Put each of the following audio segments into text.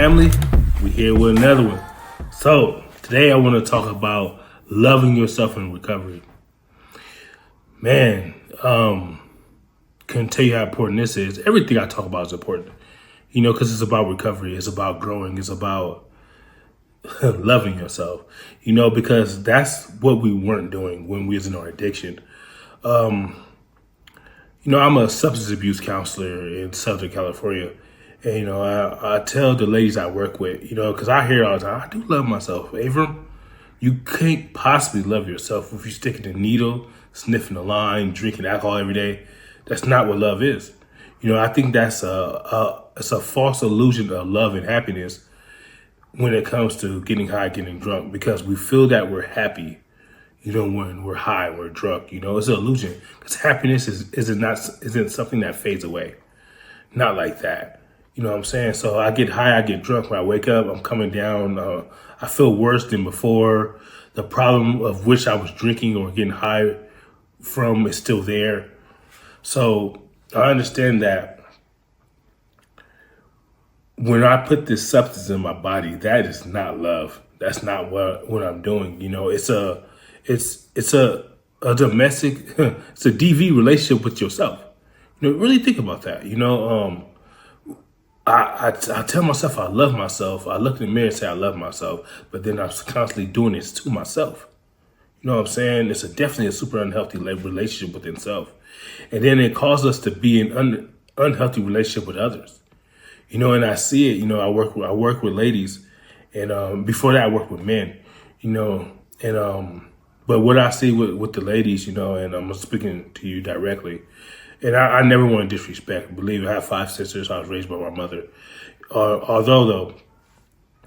family? We here with another one. So today I want to talk about loving yourself in recovery. Man, couldn't tell you how important this is. Everything I talk about is important, because it's about recovery. It's about growing. It's about loving yourself, because that's what we weren't doing when we was in our addiction. I'm a substance abuse counselor in Southern California. And, I tell the ladies I work with, because I hear all the time, I do love myself. Avram, you can't possibly love yourself if you're sticking the needle, sniffing the line, drinking alcohol every day. That's not what love is. I think that's it's a false illusion of love and happiness when it comes to getting high, getting drunk, because we feel that we're happy, when we're high, we're drunk. It's an illusion, because happiness isn't something that fades away. Not like that. You know what I'm saying? So I get high, I get drunk. When I wake up, I'm coming down. I feel worse than before. The problem of which I was drinking or getting high from is still there. So I understand that when I put this substance in my body, that is not love. That's not what I'm doing. It's a domestic, it's a DV relationship with yourself. Really think about that. I tell myself I love myself. I look in the mirror and say I love myself, but then I'm constantly doing this to myself. You know what I'm saying? It's definitely a super unhealthy relationship with itself. And then it causes us to be in unhealthy relationship with others. And I see it, I work with ladies, and before that I work with men, but what I see with the ladies, and I'm speaking to you directly. And I never want to disrespect. Believe me, I have 5 sisters. I was raised by my mother. Although, though,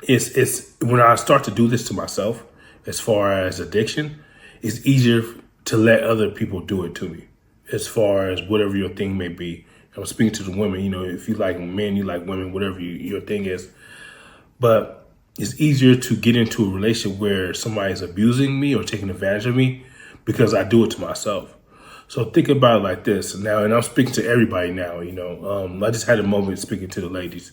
it's when I start to do this to myself, as far as addiction, it's easier to let other people do it to me, as far as whatever your thing may be. I'm speaking to the women. If you like men, you like women, whatever your thing is. But it's easier to get into a relationship where somebody's abusing me or taking advantage of me because I do it to myself. So think about it like this now, and I'm speaking to everybody now, I just had a moment speaking to the ladies,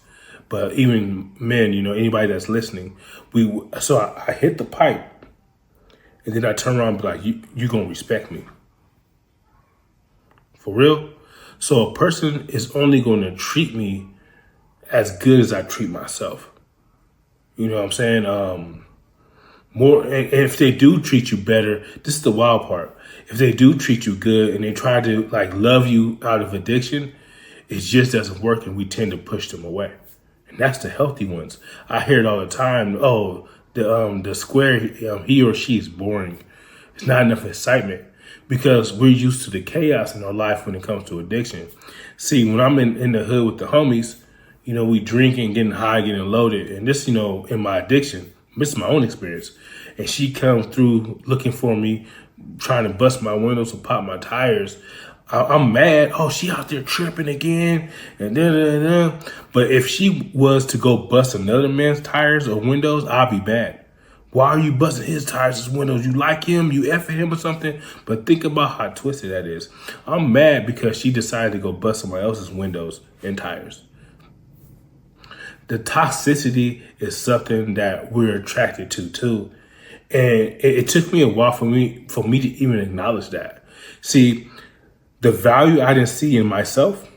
but even men, anybody that's listening, I hit the pipe, and then I turn around and be like, you gonna respect me. For real? So a person is only gonna treat me as good as I treat myself. You know what I'm saying? More, and if they do treat you better, this is the wild part. If they do treat you good and they try to love you out of addiction, it just doesn't work, and we tend to push them away. And that's the healthy ones. I hear it all the time. Oh, the square, he or she is boring. It's not enough excitement, because we're used to the chaos in our life when it comes to addiction. See, when I'm in the hood with the homies, we drinking, getting high, getting loaded, and this, in my addiction. This is my own experience. And she comes through looking for me, trying to bust my windows and pop my tires. I'm mad. Oh, she out there tripping again. And da. But if she was to go bust another man's tires or windows, I'll be bad. Why are you busting his tires, his windows? You like him? You effing him or something? But think about how twisted that is. I'm mad because she decided to go bust somebody else's windows and tires. The toxicity is something that we're attracted to too. And it took me a while for me to even acknowledge that. See, the value I didn't see in myself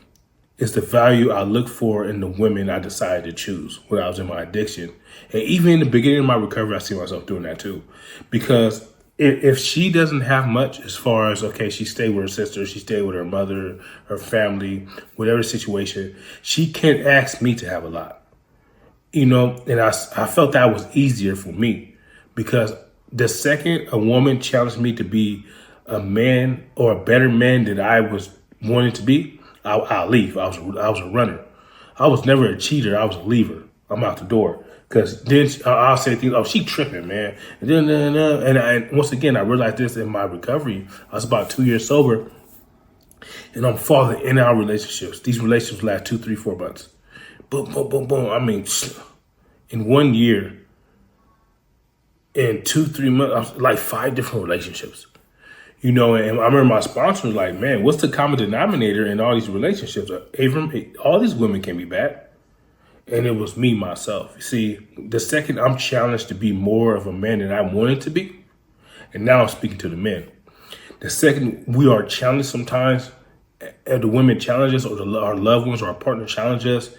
is the value I look for in the women I decided to choose when I was in my addiction. And even in the beginning of my recovery, I see myself doing that too. Because if she doesn't have much as far as, okay, she stayed with her sister, she stayed with her mother, her family, whatever situation, she can't ask me to have a lot. And I felt that was easier for me, because the second a woman challenged me to be a man or a better man than I was wanting to be, I'll leave. I was a runner. I was never a cheater. I was a leaver. I'm out the door. Because then I'll say things, oh, she tripping, man. And then, and once again, I realized this in my recovery. I was about 2 years sober, and I'm falling in our relationships. These relationships last 2, 3, 4 months. Boom, boom, boom, boom. I mean, in 1 year, in 2, 3 months, like 5 different relationships. And I remember my sponsor was like, man, what's the common denominator in all these relationships? Abram, all these women can be bad. and it was me, myself. You see, the second I'm challenged to be more of a man than I wanted to be, and now I'm speaking to the men. The second we are challenged sometimes, and the women challenge us, or our loved ones or our partner challenge us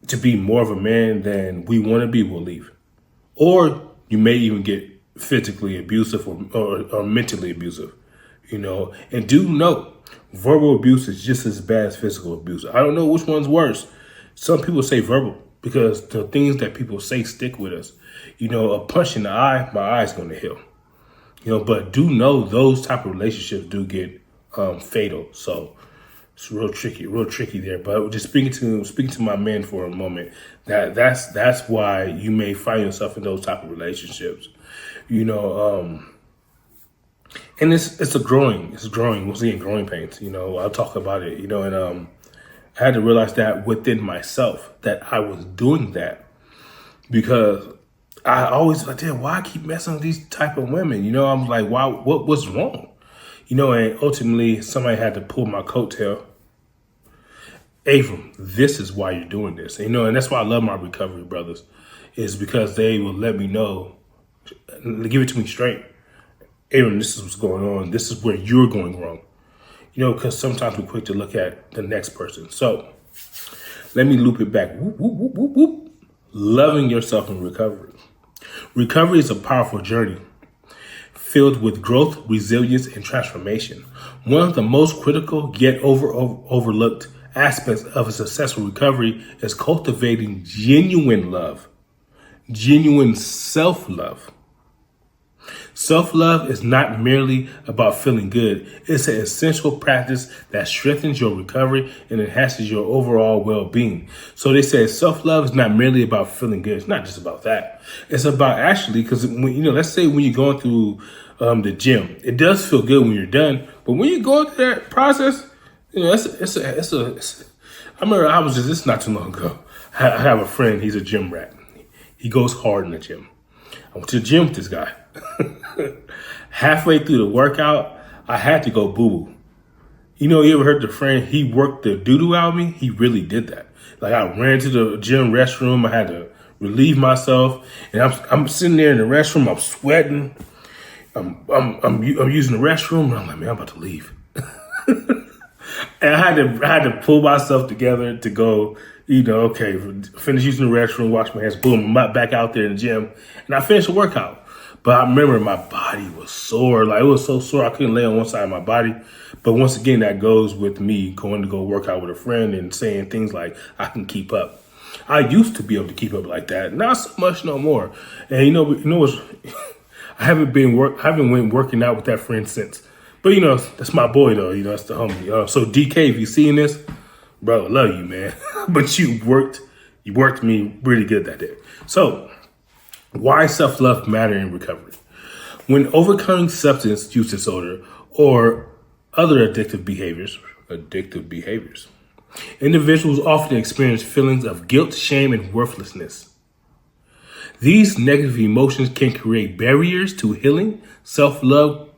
to be more of a man than we want to be, we'll leave. Or you may even get physically abusive or mentally abusive, and do know verbal abuse is just as bad as physical abuse. I don't know which one's worse. Some people say verbal because the things that people say stick with us. A punch in the eye, my eye's going to heal. But do know those type of relationships do get fatal. So it's real tricky there. But just speaking to my men for a moment, that's why you may find yourself in those type of relationships. And it's growing. Once again, growing pains. I'll talk about it. And I had to realize that within myself that I was doing that because I always like, damn, why I keep messing with these type of women? I'm like, why? What was wrong? And ultimately somebody had to pull my coattail. Abram, this is why you're doing this. And that's why I love my recovery brothers, is because they will let me know, give it to me straight. Abram, this is what's going on. This is where you're going wrong. Because sometimes we're quick to look at the next person. So let me loop it back. Whoop, whoop, whoop, whoop, whoop. Loving yourself in recovery. Recovery is a powerful journey filled with growth, resilience, and transformation. One of the most critical yet overlooked aspects of a successful recovery is cultivating genuine love, genuine self-love. Self-love is not merely about feeling good. It's an essential practice that strengthens your recovery and enhances your overall well-being. So they say self-love is not merely about feeling good. It's not just about that. It's about actually, because let's say when you're going through the gym, it does feel good when you're done. But when you're going through that process, I remember this not too long ago. I have a friend, he's a gym rat. He goes hard in the gym. I went to the gym with this guy. Halfway through the workout, I had to go boo-boo. You ever heard the friend, he worked the doo-doo out of me? He really did that. Like I ran to the gym restroom. I had to relieve myself. And I'm sitting there in the restroom. I'm sweating. I'm using the restroom. And I'm like, man, I'm about to leave. And I had to pull myself together to go, okay, finish using the restroom, wash my hands, boom, I'm back out there in the gym. And I finished the workout. But I remember my body was sore. Like it was so sore I couldn't lay on one side of my body. But once again, that goes with me going to go work out with a friend and saying things like, I can keep up. I used to be able to keep up like that. Not so much no more. And what's I haven't went working out with that friend since. But that's my boy though. That's the homie. So DK, if you seeing this, bro, I love you, man. But you worked me really good that day. So why self-love matter in recovery? When overcoming substance use disorder or other addictive behaviors, individuals often experience feelings of guilt, shame, and worthlessness. These negative emotions can create barriers to healing. Self-love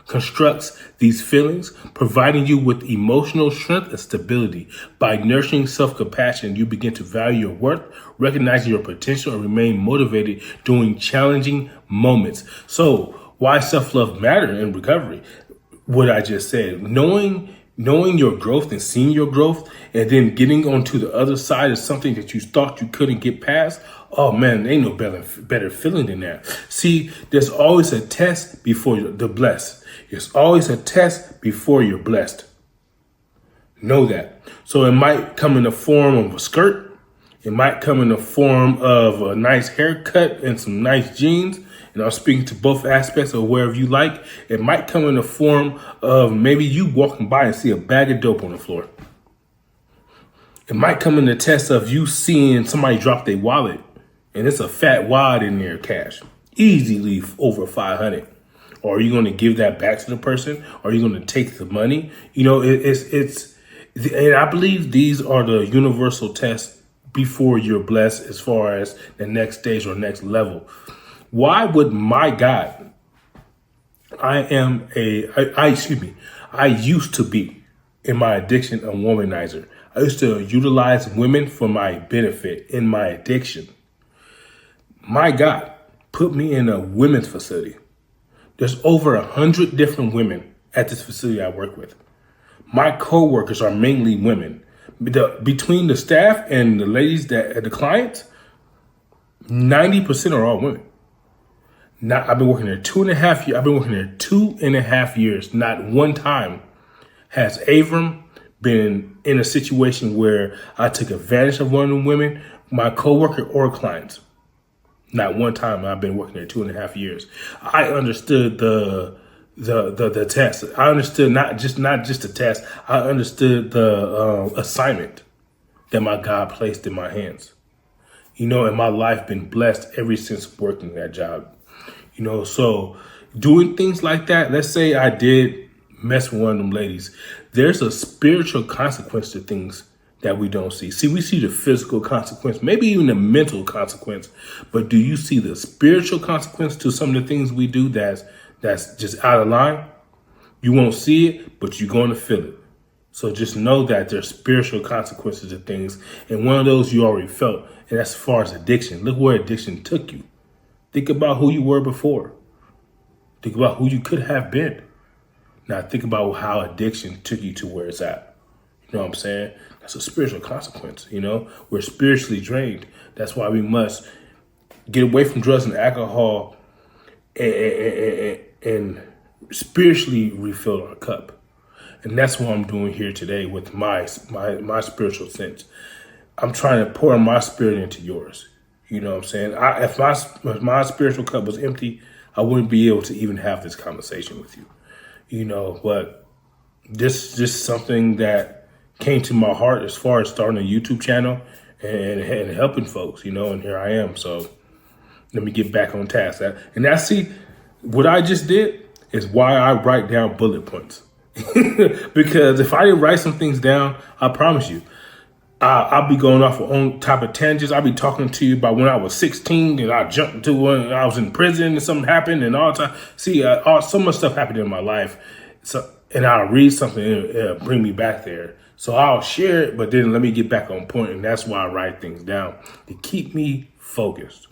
constructs these feelings, providing you with emotional strength and stability. By nurturing self-compassion, you begin to value your worth, recognizing your potential, and remain motivated during challenging moments. So why self-love matter in recovery? What I just said, knowing your growth and seeing your growth and then getting onto the other side of something that you thought you couldn't get past. Oh man, there ain't no better feeling than that. See, there's always a test before the blessed. There's always a test before you're blessed. Know that. So it might come in the form of a skirt. It might come in the form of a nice haircut and some nice jeans. And I'm speaking to both aspects of wherever you like. It might come in the form of maybe you walking by and see a bag of dope on the floor. It might come in the test of you seeing somebody drop their wallet and it's a fat wad in there, cash, easily over 500. Or are you going to give that back to the person? Or are you going to take the money? And I believe these are the universal tests before you're blessed as far as the next stage or next level. Why would my God, I used to be in my addiction a womanizer. I used to utilize women for my benefit in my addiction. My God, put me in a women's facility. There's over 100 different women at this facility I work with. My coworkers are mainly women. Between the staff and the ladies the clients, 90% are all women. Now, I've been working there 2.5 years. I've been working there 2.5 years. Not one time has Avram been in a situation where I took advantage of one of the women, my coworker or clients. Not one time. I've been working there 2.5 years. I understood the test. I understood not just the test. I understood the assignment that my God placed in my hands. You know, and my life been blessed ever since working that job. You know, so doing things like that, let's say I did mess with one of them ladies, there's a spiritual consequence to things that we don't see. See, we see the physical consequence, maybe even the mental consequence, but do you see the spiritual consequence to some of the things we do that's just out of line? You won't see it, but you're going to feel it. So just know that there's spiritual consequences to things, and one of those you already felt, and that's as far as addiction. Look where addiction took you. Think about who you were before. Think about who you could have been. Now think about how addiction took you to where it's at. You know what I'm saying? That's a spiritual consequence, you know? We're spiritually drained. That's why we must get away from drugs and alcohol and spiritually refill our cup. And that's what I'm doing here today with my spiritual sense. I'm trying to pour my spirit into yours. You know what I'm saying? If my spiritual cup was empty, I wouldn't be able to even have this conversation with you. You know, but this is just something that came to my heart as far as starting a YouTube channel and helping folks, you know, and here I am. So let me get back on task. And that's, see, what I just did is why I write down bullet points. Because if I didn't write some things down, I promise you, I'll be going off on type of tangents. I'll be talking to you about when I was 16 and I jumped into one. I was in prison and something happened and all the time. See, so much stuff happened in my life. So, and I'll read something and it'll bring me back there. So I'll share it, but then let me get back on point. And that's why I write things down, to keep me focused.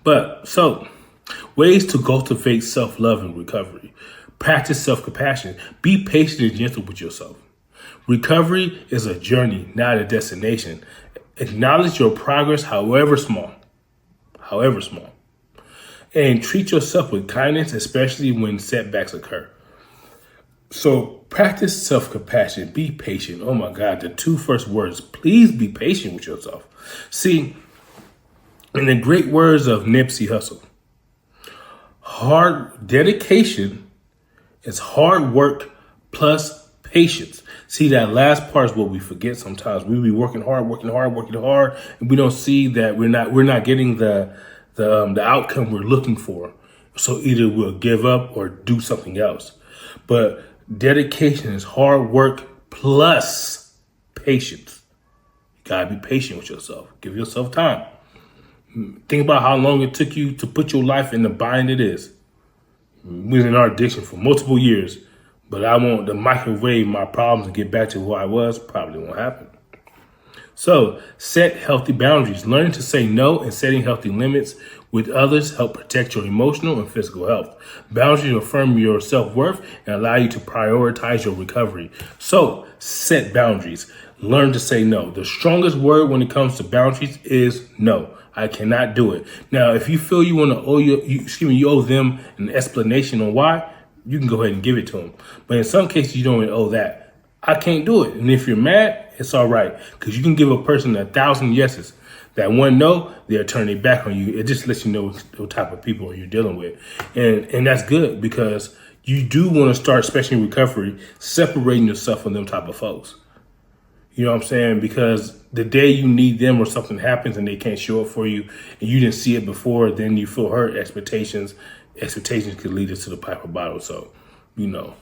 But so ways to cultivate self-love and recovery. Practice self-compassion. Be patient and gentle with yourself. Recovery is a journey, not a destination. Acknowledge your progress, however small, and treat yourself with kindness, especially when setbacks occur. So practice self-compassion, be patient. Oh my God, the two first words, please be patient with yourself. See, in the great words of Nipsey Hussle, hard dedication is hard work plus patience. See, that last part is what we forget sometimes. We be working hard, and we don't see that we're not getting the outcome we're looking for. So either we'll give up or do something else. But dedication is hard work plus patience. You gotta be patient with yourself. Give yourself time. Think about how long it took you to put your life in the bind it is. We was in our addiction for multiple years. But I want to microwave my problems and get back to who I was. Probably won't happen. So set healthy boundaries. Learning to say no and setting healthy limits with others help protect your emotional and physical health. Boundaries affirm your self-worth and allow you to prioritize your recovery. So set boundaries. Learn to say no. The strongest word when it comes to boundaries is no. I cannot do it. Now, if you feel you want to you owe them an explanation on why, you can go ahead and give it to them. But in some cases, you don't even owe that. I can't do it. And if you're mad, it's all right. Because you can give a person 1,000 yeses. That one no, they'll turn their back on you. It just lets you know what type of people you're dealing with. And that's good because you do want to start, especially in recovery, separating yourself from them type of folks. You know what I'm saying? Because the day you need them or something happens and they can't show up for you and you didn't see it before, then you feel hurt. Expectations could lead us to the pipe or bottle. So, you know,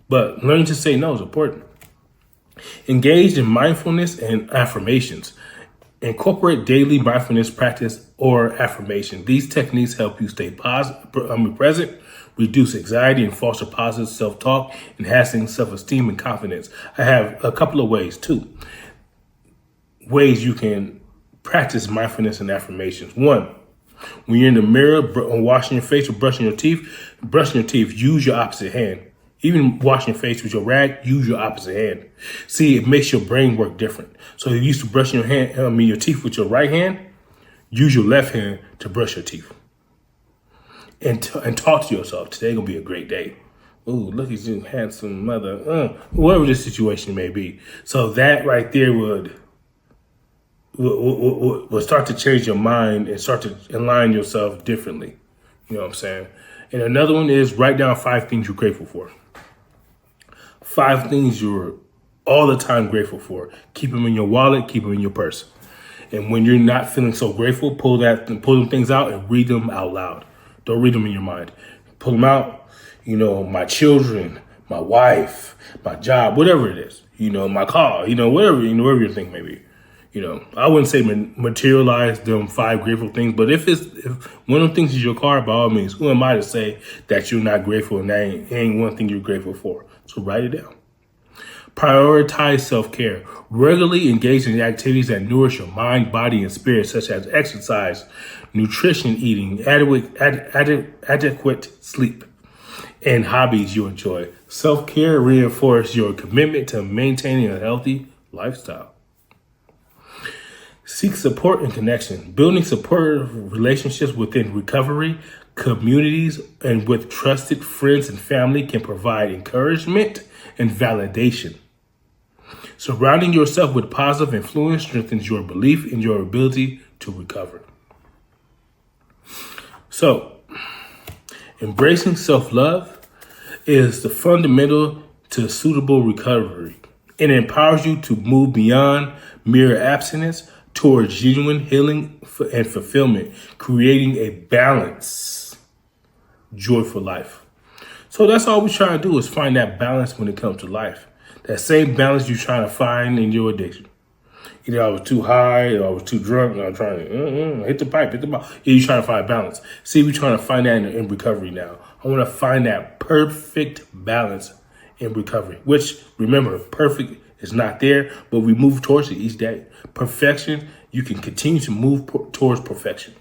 but learning to say no is important. Engage in mindfulness and affirmations. Incorporate daily mindfulness practice or affirmation. These techniques help you stay present, reduce anxiety, and foster positive self-talk, enhancing self-esteem and confidence. I have a couple of ways too. Ways you can practice mindfulness and affirmations. One, when you're in the mirror washing your face or brushing your teeth, use your opposite hand. Even washing your face with your rag, use your opposite hand. See, it makes your brain work different. So if you used to brush your teeth with your right hand, use your left hand to brush your teeth. And talk to yourself. Today gonna be a great day. Ooh, look at you, handsome mother. Whatever the situation may be. So that right there would start to change your mind and start to align yourself differently. You know what I'm saying? And another one is write down 5 things you're grateful for. 5 things you're all the time grateful for. Keep them in your wallet, keep them in your purse. And when you're not feeling so grateful, pull them things out and read them out loud. Don't read them in your mind. Pull them out. You know, my children, my wife, my job, whatever it is. You know, my car, whatever your thing may be. I wouldn't say materialize them 5 grateful things, but if one of the things is your car, by all means, who am I to say that you're not grateful and that ain't one thing you're grateful for? So write it down. Prioritize self-care. Regularly engage in activities that nourish your mind, body, and spirit, such as exercise, nutrition, eating, adequate sleep, and hobbies you enjoy. Self-care reinforces your commitment to maintaining a healthy lifestyle. Seek support and connection. Building supportive relationships within recovery, communities, and with trusted friends and family can provide encouragement and validation. Surrounding yourself with positive influence strengthens your belief in your ability to recover. So, embracing self-love is the fundamental to suitable recovery. It empowers you to move beyond mere abstinence towards genuine healing and fulfillment, creating a balanced, joyful life. So that's all we try to do is find that balance when it comes to life. That same balance you're trying to find in your addiction. Either I was too high or I was too drunk and I'm trying to hit the pipe. Yeah, you're trying to find balance. See, we're trying to find that in recovery now. I want to find that perfect balance in recovery, which, remember, perfect is not there, but we move towards it each day. Perfection, you can continue to move towards perfection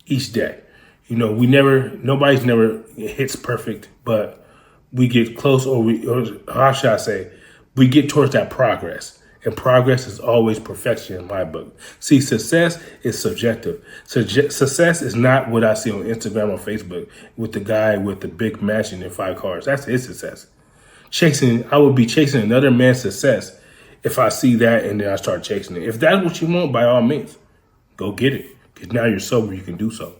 each day. Nobody's never hits perfect, but we get close, or how should I say, we get towards that progress. And progress is always perfection in my book. See, success is subjective. Success is not what I see on Instagram or Facebook with the guy with the big mansion and 5 cars. That's his success. I would be chasing another man's success if I see that and then I start chasing it. If that's what you want, by all means, go get it. Because now you're sober, you can do so.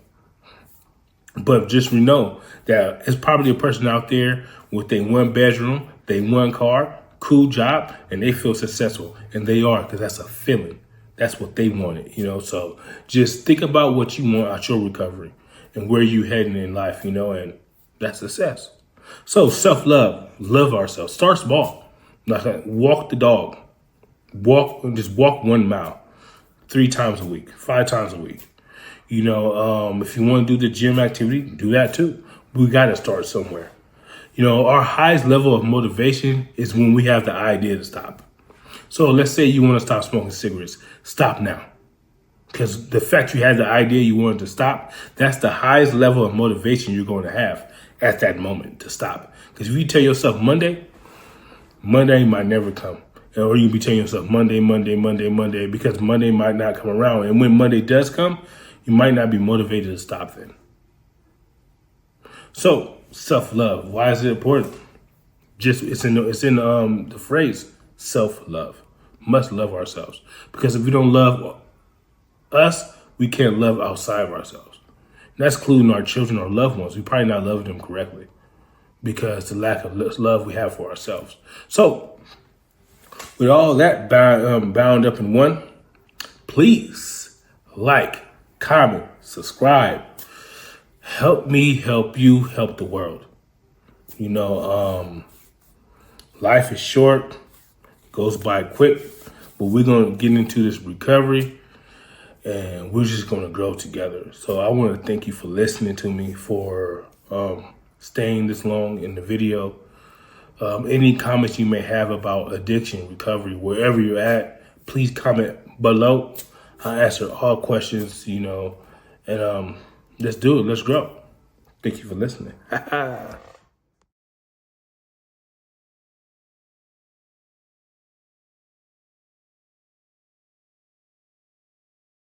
But just know that it's probably a person out there with a 1 bedroom, they 1 car, cool job, and they feel successful. And they are, because that's a feeling. That's what they wanted, So just think about what you want out your recovery and where you heading in life, and that's success. So self-love, love ourselves. Start small. Walk the dog. Just walk 1 mile 3 times a week, 5 times a week. If you want to do the gym activity, do that too. We got to start somewhere. Our highest level of motivation is when we have the idea to stop. So let's say you want to stop smoking cigarettes. Stop now. Because the fact you had the idea you wanted to stop, that's the highest level of motivation you're going to have at that moment to stop. Because if you tell yourself Monday might never come. Or you'll be telling yourself Monday, because Monday might not come around. And when Monday does come, you might not be motivated to stop then. So, self-love. Why is it important? It's in the phrase self-love. Must love ourselves. Because if we don't love us, we can't love outside of ourselves. And that's including our children or loved ones. We probably not love them correctly because the lack of love we have for ourselves. So, with all that bound up in one, please like, comment, subscribe. Help me help you help the world. Life is short, goes by quick. But we're going to get into this recovery, and we're just going to grow together. So I want to thank you for listening to me, for staying this long in the video. Any comments you may have about addiction, recovery, wherever you're at, please comment below. I answer all questions, and let's do it. Let's grow. Thank you for listening.